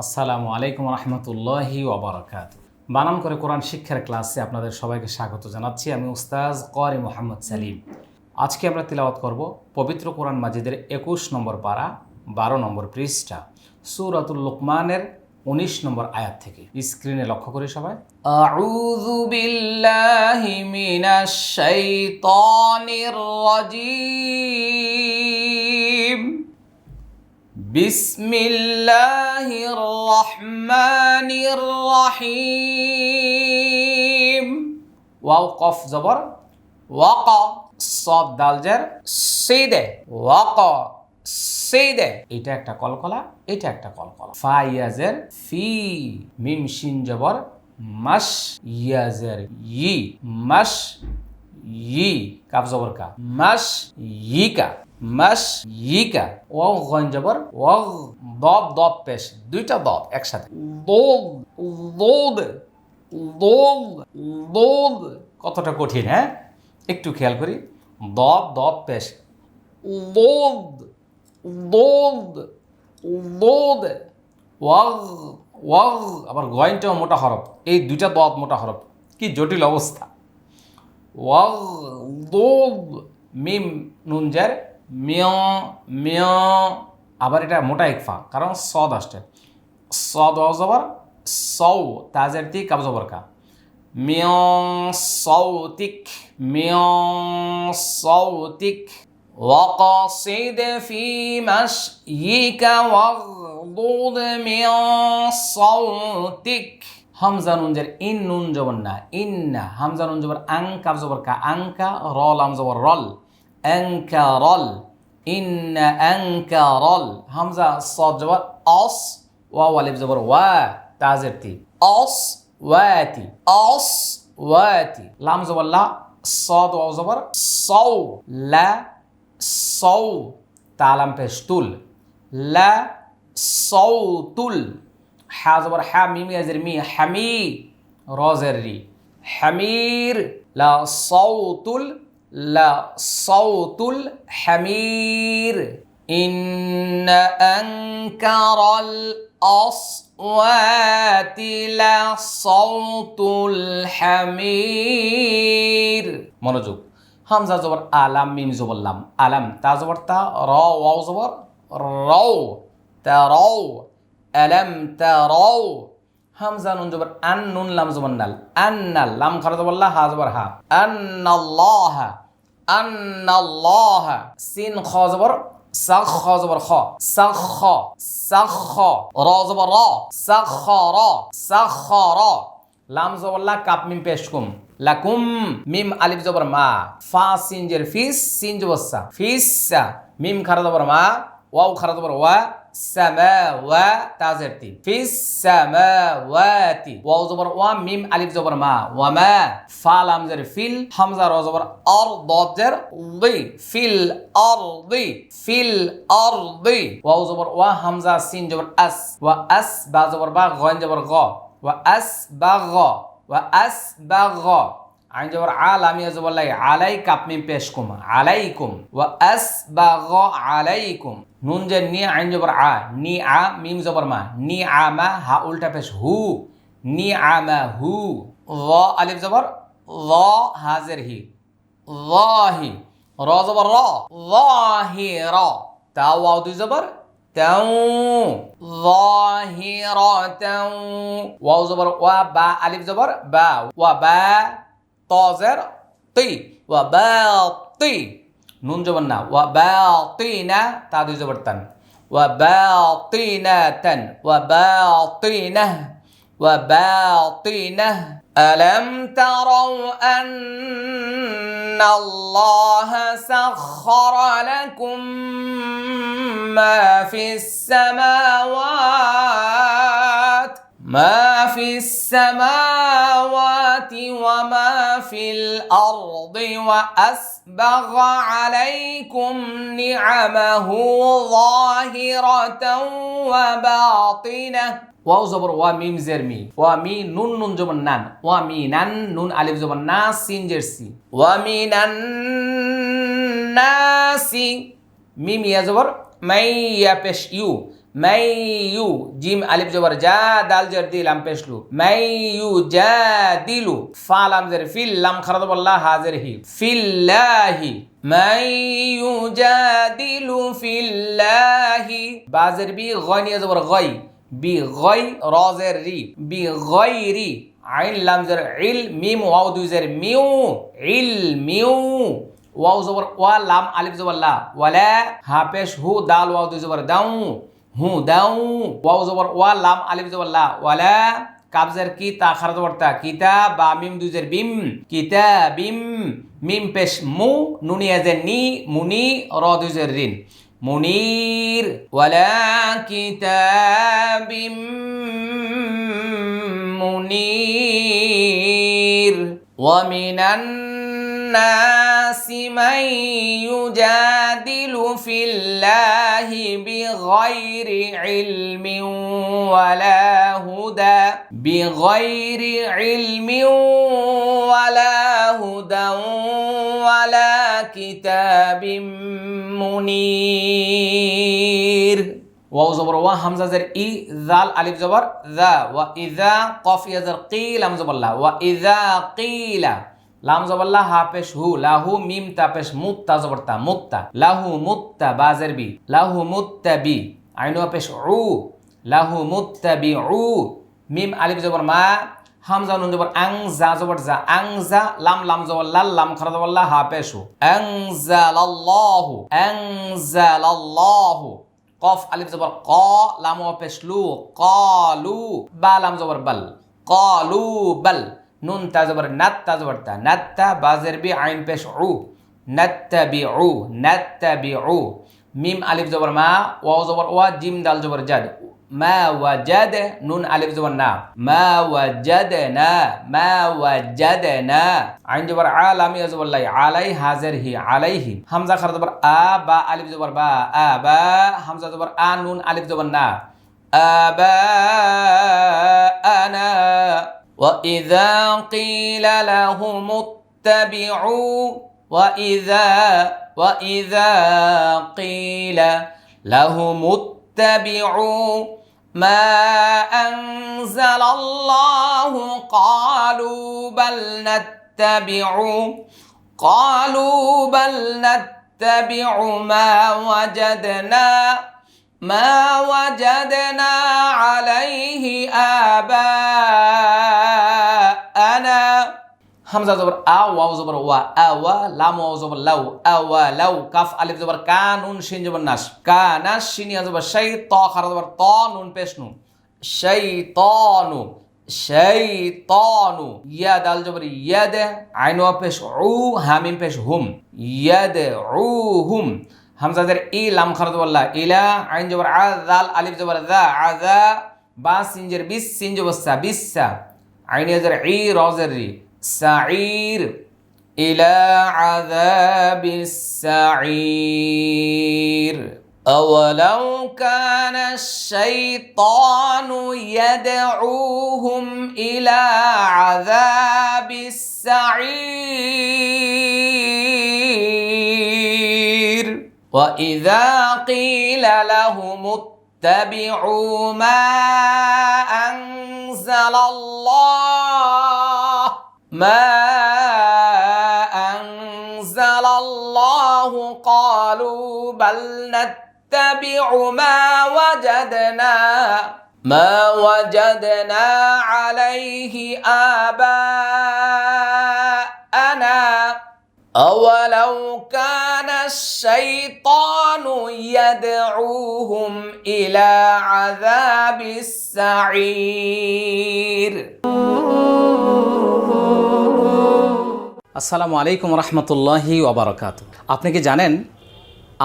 আসসালামু আলাইকুম রহমতুল্লাহি ওয়াবারাকাতুহু। বানান করে কোরআন শিক্ষার ক্লাসে আপনাদের সবাইকে স্বাগত জানাচ্ছি। আমি উস্তাজ ক্বারি মোহাম্মদ সালিম। আজকে আমরা তিলাওয়াত করব পবিত্র কোরআন মাজিদের ২১ নম্বর পারা ১২ নম্বর পৃষ্ঠা সূরাতুল লুকমানের ১৯ নম্বর আয়াত থেকে। স্ক্রিনে লক্ষ্য করি সবাই। আউযু বিল্লাহি মিনাশ শাইতানির রাজিম। বিসমিল্লাহির রহমানির রহিম। ওয়াও কফ জবর ওয়াক, সদ দাল জের সিদে ওয়াক সিদে। এটা একটা কলকলা, এটা একটা কলকলা। ফা ইয়াজের ফি, মিম শিন জবর মাস, ইয়াজের ই মাস ই, কাফ জবর কা মাস ইকা মাস ইকা। ওয়াও গইন জবর ওয়াগ, দব দব পেশ, দুইটা দব একসাথে। দোদ দোদ দোদ দোদ। কতটা কঠিন, হ্যাঁ? একটু খেয়াল করি। দব দব পেশ, দোদ দোদ দোদ। ওয়াগ ওয়াগ। আবার গইনটাও মোটা হরফ, এই দুইটা দব মোটা হরফ। কি জটিল অবস্থা। ওয়াগ দোদ, মিম নুন জের মিয় মিয়। আবার এটা মোটা ইকফা, কারণ সদ আসছে। সদ ওয়াও জবর সৌ, তাজের তি কাব জবর কা। মিয় সৌতিক মিয় সৌতিক। ওয়াকসিদ ফি মাশইকা ওয়াগদুদ মিন সৌতিক। হামজা নুন জের ইন, নুন জবর না ইন্না। হামজা নুন জবর আং, কাব জবর কা আংকা। র লাম জবর রল, আনকারল ইন্না আনকারল। হামজা সদ জবর অস, ওয়াও আলিফ জবর ওয়া, তাজের তি অস ওয়াতি অস ওয়াতি। লাম জবর লা, সদ ওয়াও জবর সৌ লা সৌ, তালাম পেশ তুল লা সৌতুল। হা জবর হা, মিম ইয়াজের মি হামি, রজের রি হামির। লা সৌতুল লা সৌতুল হামির। ইন্না আনকারাল আসওয়াতি লা সৌতুল হামির। মনোযোগ। হামজা জবর আলাম, মিম জবর লাম, আলাম। তা জবর তা, র ওয়াও জবর রও, তারাও আলাম তারাও। হামজা নুন জবর আন, নুন লাম জবর নাল, আন্নাল। লাম খারা জবর লা, হা জবর হা, আন্নাল্লাহ আন্নাল্লাহ। সিন খ জবর সাখ, খ জবর খ সাখ সাখ। র জবর র সাখ র সাখ র। লাম জবর লা, কাপ মিম পেশ কুম লাকুম। মিম আলিফ জবর মা, ফা সিন জের ফিস, সিন জবর সা ফিসা। মিম খারা জবর মা, ওয়াও খারা জবর ওয়া, সামাওয়া তাজের তি ফিস সামাওয়াতি। ওয়াও জবর ওয়া, মিম আলিফ জবর মা ওয়া মা। ফা লাম জের ফিল, হামজা র জবর আর, দদ জের দি ফিল আরদি ফিল আরদি। ওয়াও জবর ওয়া, হামজা সিন জবর আস ওয়া আস, বা জবর বা, গইন জবর গ ওয়া আস বা গ ওয়া আস বা গ। আইন জবর আ, লাম ইয়া জবর লাই, আলাই কাপ মিম পেশ কুম আলাইকুম ওয়া আস বা গ আলাইকুম। নুন যে নি, আইন জবর আ, নি আ, মিম জবর মা, নি আমা। হা উল্টা পেশ হু, নি আমা হু। র আলিফ জবর র, হাজের হি রাহি। র জবর র যাহির। তা ওয়াও দুই জবর তাও, যাহিরাতাও। ওয়াও জবর ওয়া, বা আলিফ জবর বা, ওয়া বা তাজের তি ওয়া বাতি। নুন জবর না, ওয়া বাতিনা। তা দুই জবর তান, ওয়া বাতিনাতান ওয়া বাতিনাহ ওয়া বাতিনাহ। ألم تروا أن الله سخر لكم ما في السماوات وما في الأرض وأسبغ عليكم نعمه ظاهرة وباطنة। ওয়াও জবর ওয়া, মিম জের মি, ওয়া মি নুন, নুন জবর নান, ওয়া মি নান। নুন আলিফ জবর না, সিন জের সি, ওয়া মিনান নাসি। মিম ইয়া জবর মাইয়া পেশ ইউ, মাইয়ু জিম আলিফ জবর জা দাল জের দি লাম পেশলু মাইয়ু জাদিলু ফা লাম জের ফিল লাম খারাদ বল্লাহ হাজের হি ফিল্লাহি মাইয়ু জাদিলু ফিল্লাহি বাজের বি গনিয়া জবর গই বি গই রজের রি বি গইরি আইন লাম জের ইল মিম ওয়াও দুই জের মিউ ইল মিউ ওয়াও জবর ওয়া লাম আলিফ জবর লা ওয়ালা হা পেশ হু দাল ওয়াও দুই জবর দাউ হু দাউ ওয়াও জবর ওয়া লাম আলিফ জবর লা ওয়ালা কাফ জের কি তা খারাজ জবর তা কিতাব বা মিম দুই জের বিম কিতাবিম মিম পেশ মু নুনিয়া জের নি মুনি র দুই জের রিন মুনির ওয়ালা কিতাবিম মুনির ওয়া মিনান নাসি মান ইউজাদিলু ফিল্লাহি বিগাইরি ইলমিন ওয়ালা হুদা বিগাইরি ইলমিন ওয়ালা হুদা ওয়ালা কিতাবিম মুনির ওয়াও জবর ওয়া হামজা জের ই জাল আলিফ জবর যা ওয়া ইযা কফ ইয়া জের কি লাম জবর লা ওয়া ইযা কিলা লাম জবর লা হা পেশ হু লাহু মিম তা পেশ মুত্তা জবর তা মুত্তা লাহু মুত্তা বা জের বি লাহু মুত্তাবি আইন ওয়া পেশ উ লাহু মুত্তাবিউ মিম আলিফ জবর মা হামজা নুন জবর আং জা জবর জা আং জা লাম লাম জবর লাল লাম খারা জবর লা হা পেশ হু আনজালাল্লাহু কফ আলিফ জবর ক লাম ওয়া পেশ লু ক্বালু বা লাম জবর বাল ক্বালু বাল নুন তা জবর নাত তা জবর তা নাত্তা বাজের বি আইন পেশ উ নাত্তাবিউ মিম আলিফ জবর মা ওয়াও জবর ওয়া জিম দাল জবর জাদ মা ওয়াজাদ নুন আলিফ জবর না মা ওয়াজাদনা আইন জবর আ লাম ইয়া জবর লাই আলাই হাজের হি আলাইহি হামজা খারা জবর আ বা আলিফ জবর বা আ বা হামজা জবর আ নুন আলিফ জবর না আবা আনা ওয়া ইযা কিলা লাহুম ইত্তাবিউ ওয়া ইযা কিলা লাহুম اتبعوا ما أنزل الله قالوا بل نتبع ما وجدنا عليه آباءنا হামজা জবর আ ওয়াও জবর ওয়া আওয়া লাম ওয়াও জবর লাউ আওয়া লাউ কাফ আলিফ জবর কা নুন শিন জবর নাস কা নাস শিন ইয়া জবর শাই ত খারা জবর ত নুন পেশ নু শাইতানু ইয়া দাল জবর ইয়াদ আইন ওয়া পেশ উ হামিম পেশ হুম ইয়াদউহুম হামজা জের ই লাম খারা জবর লা ইলা আইন জবর আ দাল আলিফ জবর যা আযা বা সিন জের বিস সিন জবর সা বিসা আইন জের ই র জের রি سعير إلى عذاب السعير أولو كان الشيطان يدعوهم إلى عذاب السعير وإذا قيل لهم اتبعوا ما أنزل الله قالوا بل نتبع ما وجدنا عليه آباءنا أولو كان الشيطان يدعوهم إلى عذاب السعير আসসালামু আলাইকুম রহমতুল্লাহি ওয়াবারাকাতু। আপনি কি জানেন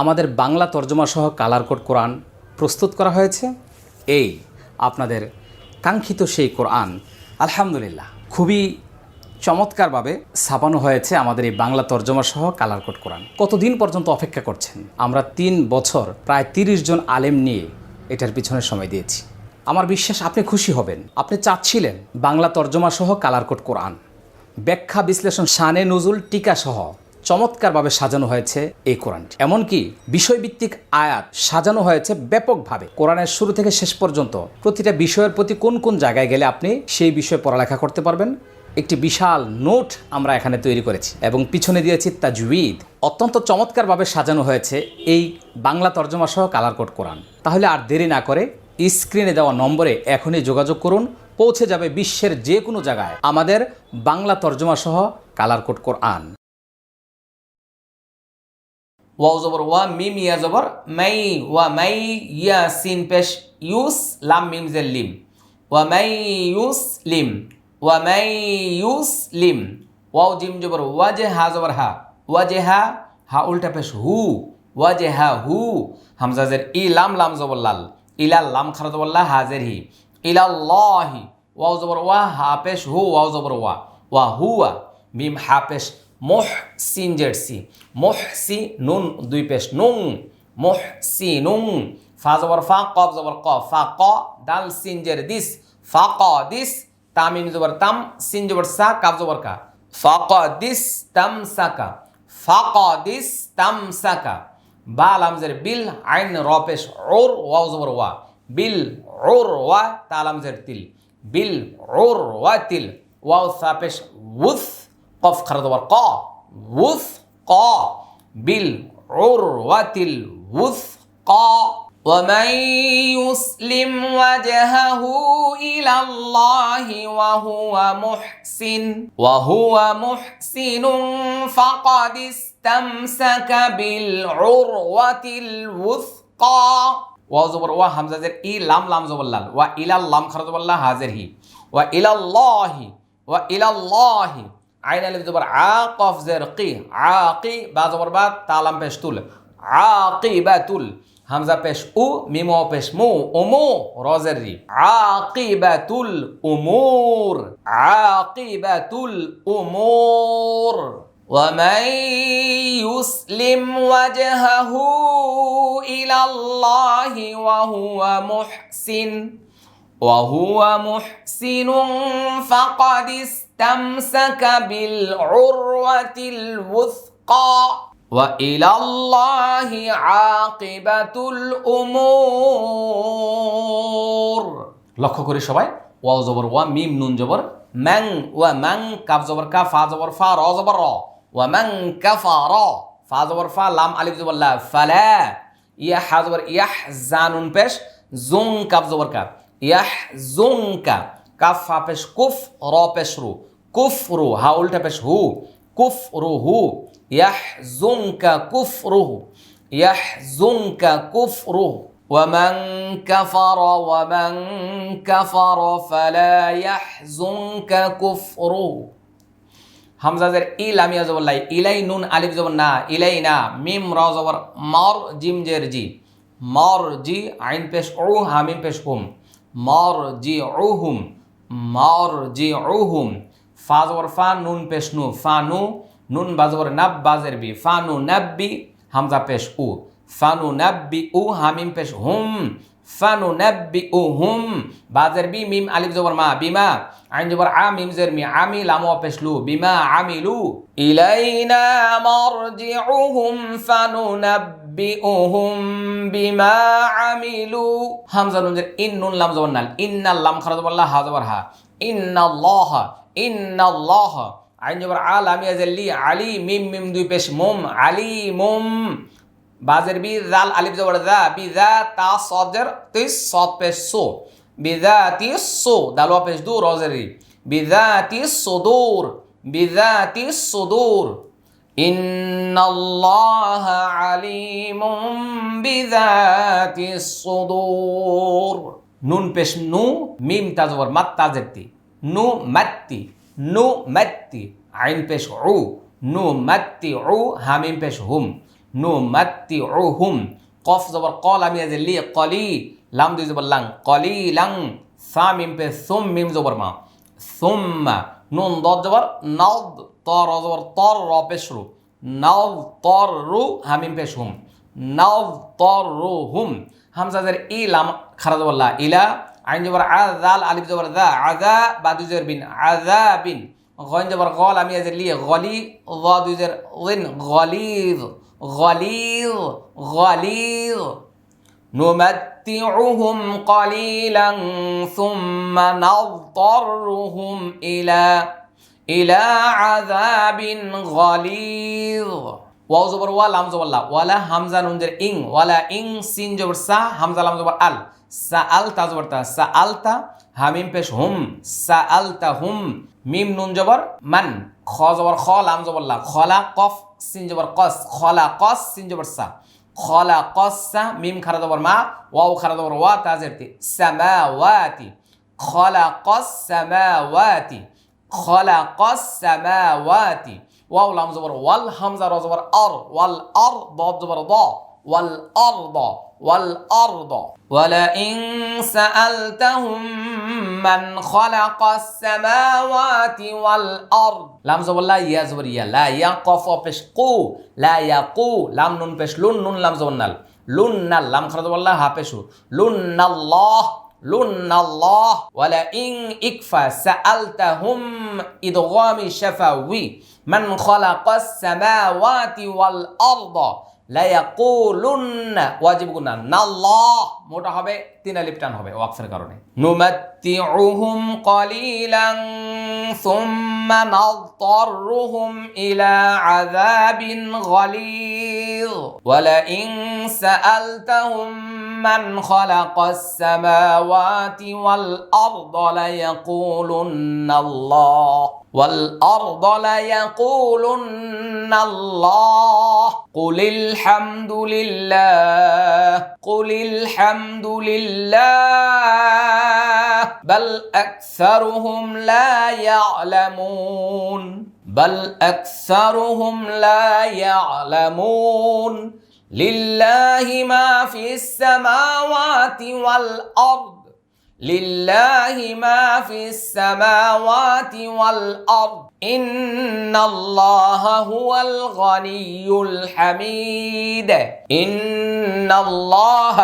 আমাদের বাংলা তর্জমা সহ কালার কোড কোরআন প্রস্তুত করা হয়েছে? এই আপনাদের কাঙ্ক্ষিত সেই কোরআন আলহামদুলিল্লাহ খুবই চমৎকারভাবে ছাপানো হয়েছে আমাদের এই বাংলা তর্জমা সহ কালার কোড কোরআন। কতদিন পর্যন্ত অপেক্ষা করছেন? আমরা 3 বছর প্রায় 30 জন আলেম নিয়ে এটার পিছনে সময় দিয়েছি। আমার বিশ্বাস আপনি খুশি হবেন। আপনি চাচ্ছিলেন বাংলা তর্জমা সহ কালার কোড কোরআন, ব্যাখ্যা বিশ্লেষণ, শানে নুজুল, টিকা সহ চমৎকারভাবে সাজানো হয়েছে এই কোরআনটি। এমনকি বিষয়ভিত্তিক আয়াত সাজানো হয়েছে ব্যাপকভাবে। কোরআনের শুরু থেকে শেষ পর্যন্ত প্রতিটা বিষয়ের প্রতি কোন কোন জায়গায় গেলে আপনি সেই বিষয়ে পড়ালেখা করতে পারবেন, একটি বিশাল নোট আমরা এখানে তৈরি করেছি এবং পিছনে দিয়েছি তাজউইদ। অত্যন্ত চমৎকারভাবে সাজানো হয়েছে এই বাংলা তর্জমা সহ কালার কোড কোরআন। তাহলে আর দেরি না করে স্ক্রিনে দেওয়া নম্বরে এখনই যোগাযোগ করুন, পৌঁছে যাবে বিশ্বের যে কোনো জায়গায় আমাদের বাংলা তর্জমা সহ কালার কোড কোরআন। ওয়াও জবর ওয়া, মিম ইয়া জবর মাই, ওয়া মাই ইয়া সিন পেশ ইউস, লাম মিম জের লিম, ওয়া মাই ইউস লিম, ওয়া মাই ইউস লিম। ওয়াও জিম জবর ওয়াজে, হা জবর হা, ওয়াজে হা, হা উল্টা পেশ হু, ওয়াজে হা হু। হামজা জের ই, লাম লাম জবর লাল, ইলাল লাম খারা জবর লা, হাজের হি, ইলাল্লাহি। ওয়াও জবর ওয়া, হা পেশ হু, ওয়াও জবর ওয়া, ওয়া হুয়া। মিম হা পেশ মোহ, সিন জের সি, মোহ সি, নুন দুই পেশ নুং, মোহ সি নুং। ফা জবর ফা, কফ জবর ক, ফা ক, দাল সিন জের দিস, ফা ক দিস। তামিম জবর তাম, সিন জবর সা, কাফ জবর কা, ফা ক দিস তাম সাকা, ফা ক দিস তাম সাকা। বা লাম জের বিল, আইন র পেশ ওর, ওয়াও জবর ওয়া, বিল ওর ওয়া, তালাম জের তিল, বিল ওর ওয়া তিল। ওয়াও সা পেশ উস, কফ খারা জবর ক, উস ক, বিল ওর ওয়া তিল উস ক। ومن يسلم وجهه إلى الله وهو محسن فقد استمسك بالعروة الوثقى. ওয়া জবর ওয়া, হামজা জের ই, লাম লাম জবর লাল, ওয়া ইলাল লাম খারা জবর লা, হাজের হি, ওয়া ইলাল্লাহি, ওয়া ইলাল্লাহি। আইন আলিফ জবর আ, কফ জের কি, আকি, বা জবর বা, তালাম পেশ তুল, আকিবাতুল। হামজা পেশ উ, মিম পেশ মু, উমু, রজের রি, আকিবাতুল উমুর, আকিবাতুল উমুর। ومن يسلم وجهه إلى الله وهو محسن فقد استمسك بالعروة الوثقى وإلى الله عاقبة الأمور. লক্ষ্য করি সবাই, ওয়াও জবর ওয়া, মিম নুন জবর ম্যাং, ওয়া ম্যাং, কাফ জবর কা, ফা জবর ফা, র জবর র, ওয়া ম্যাং কাফারা, ফা জবর ফা, লাম আলিফ জবর লা, ফালা। ইয়া হা জবর ইয়াহ, জানুন পেশ জুং, কাফ জবর কা, ইয়াহ জুংকা, কাফ ফা পেশ কুফ, র পেশ রু, কুফরু, হা উল্টা পেশ হু, কুফরুহু, ইয়াহজুনকা কুফরুহু, ইয়াহজুনকা কুফরুহু। ومن كفر فلا يحزنك كفره. হামজা জের ই, লাম ইয়া জবর লাই, ইলাই নুন আলিফ জবর না, ইলাই না, মিম র জবর মর, জিম জের জি, মর জি, আইন পেশ উ, হামিম পেশ হুম, মর জি উহুম, মর জি উহুম। ফা জবর ফা, নুন পেশ নু, ফা নু, নুন বা জবর নাব, বাজের বি, ফা নু নাব্বি, হামজা পেশ উ, ফা নু নাব্বি উ, হামিম পেশ হুম, ফা নু নাব্বি উ হুম। বাজের বি, মিম আলিফ জবর মা, বিমা, আইন জবর আ, মিম জের মি, আমি লাম পেশ লু, বিমা আমিলু। ইলাইনা মারজিউহুম ফানুনাব্বিউহুম বিমা আমিলু। হামজা নুন জের ইন, নুন লাম জবর নাল, ইন্নাল লাম খারা জবর লা, হা জবর হা, ইন্নাল্লাহ, ইন্নাল্লাহ। আইন জবর আ, লাম ইয়া জের লি, আলী, মিম মিম দুই পেশ মুম, আলিমুম। বাজের বি, জাল আলিফ জবর দা, বিদা, তা সজের তিস, সদ পেশ সো, বিদাতি সো, দালওয়া পেশ দু, রজের রি, বিদাতি সুদূর, বিদাতি সুদূর। ইন্নাল্লাহা আলিমুম বিদাতি সুদূর। নুন পেশ নু, মিম তা জবর মাত, তাজের তি, নু মাত্তি, নু মাত্তি। আইন পেশ উ, নু মাত্তি উ, হামিম পেশ হুম, নু মাত্তি উ হুম। কফ জবর ক, লাম ইয়া জের লি, কলি, লাম দুই জবর লাং, কলি লাং। সা মিম পেশ সুম, মিম জবর মা, সুম্মা। নুন দ জবর নাদ, তর জবর তর, র পেশ রু, নাদ তর রু, হামিম পেশ হুম, নাদ তর রু হুম। হামজা জের ই, লাম খারা জবর লা, ইলা, আইন জবর আ, জাল আলিফ জবর দা, আযা, বা দুই জবর বিন, আযাবিন, গইন জবর গল আমি আজ লি গলি গ দুইজের লিন গলিদ গলিদ গলিদ نمتعهم قليلا ثم نضطرهم إلى عذاب غليظ ওয়াও জবর ওয়া লাম জবর লা ওয়ালা হামজা নুন জের ইং ওয়ালা ইং সিন জবর সা হামজা লাম জবর আল সা আল তা জবর তা সা আল তা হামিম পেশ হুম সা আল তা হুম মিম নুন জবর মান খ জবর খ লাম জবর লা খলা কফ সিন জবর কস খলা কস সিন জবর সা খলা কসা মিম খারা জবর মা ওয়াও খারা জবর ওয়া তা জের তি সামাওয়াতি খলা কস সামাওয়াতি খলা কস সামাওয়াতি ওয়াও লাম জবর ওয়াল হামজা র জবর আর ওয়াল আর দাদ জবর দা ওয়াল আরদ ওয়াল আরদ ওয়ালা ইন সাআলতাহুম মান খালাকাস সামাওয়াতি ওয়াল আরদ লাম জবর লা ইয়া জবর ইয়া লা ইয়া কফ পেশ কু লা ইয়াকু লাম নুন পেশ লুন নুন লাম জবর নাল লুন নাল লাম খারা জবর লা হা পেশু লুন্নাল্লাহ লুন্নাল্লাহ ওয়ালা ইন ইকফা সাআলতাহুম ইদগামি শাফাওয়ি মান খালাকাস সামাওয়াতি ওয়াল আরদ লা ইয়াকুলুন্না ওয়াজিব গুনা নাল্লাহ মোটা হবে তিন আলিফ টান হবে ওয়াকফের কারণে নুমাত্তিউহুম ক্বালিলান সুম্মা নাদতারুহুম ইলা আযাবিন গালিয ওয়ালা ইন সাআলতাহুম মান খালাকাস সামাওয়াতি ওয়াল আরদ লা ইয়াকুলুন্নাল্লাহ والأرض ليقولن الله قل الحمد لله قل الحمد لله بل أكثرهم لا يعلمون بل أكثرهم لا يعلمون لله ما في السماوات والأرض لله ما في السماوات والأرض إن الله هو الغني الحميد إن الله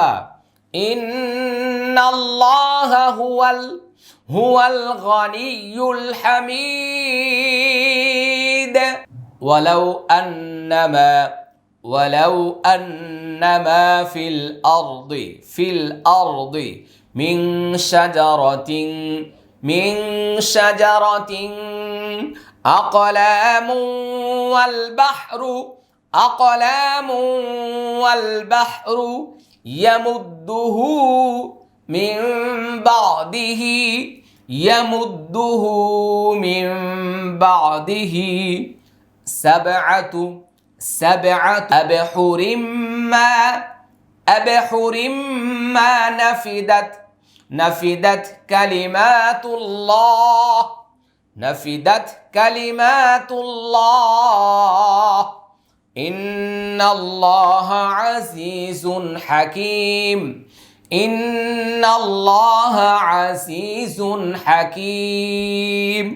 هو الغني الحميد ولو أنما في الأرض من شجرة أقلام والبحر يمده من بعده سبعة أبحر ما نفدت كلمات الله إن الله عزيز حكيم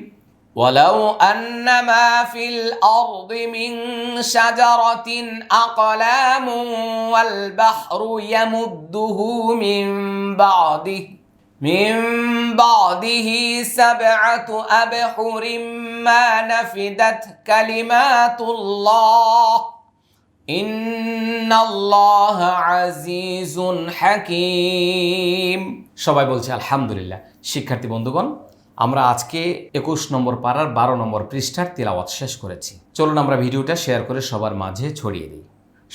ولو أن ما في الأرض من شجرة أقلام والبحر يمده من بعده سبعة أبحر ما نفدت كلمات الله إن الله عزيز حكيم সবাই বলছে আলহামদুলিল্লাহ। শিক্ষার্থী বন্ধুগণ, আমরা আজকে 21 নম্বর পারার 12 নম্বর পৃষ্ঠার তিলাওয়াত শেষ করেছি। চলুন আমরা ভিডিওটা শেয়ার করে সবার মাঝে ছড়িয়ে দিই।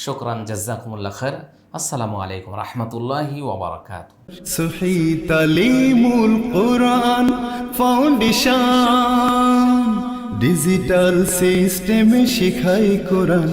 শুকরান, জাযাকুমুল্লাহ খায়র। আসসালামু আলাইকুম রাহমাতুল্লাহি ওয়া বারাকাতুহু। সহি তালিমুল কুরআন ফাউন্ডেশন ডিজিটাল সিস্টেমে শিখাই কোরআন।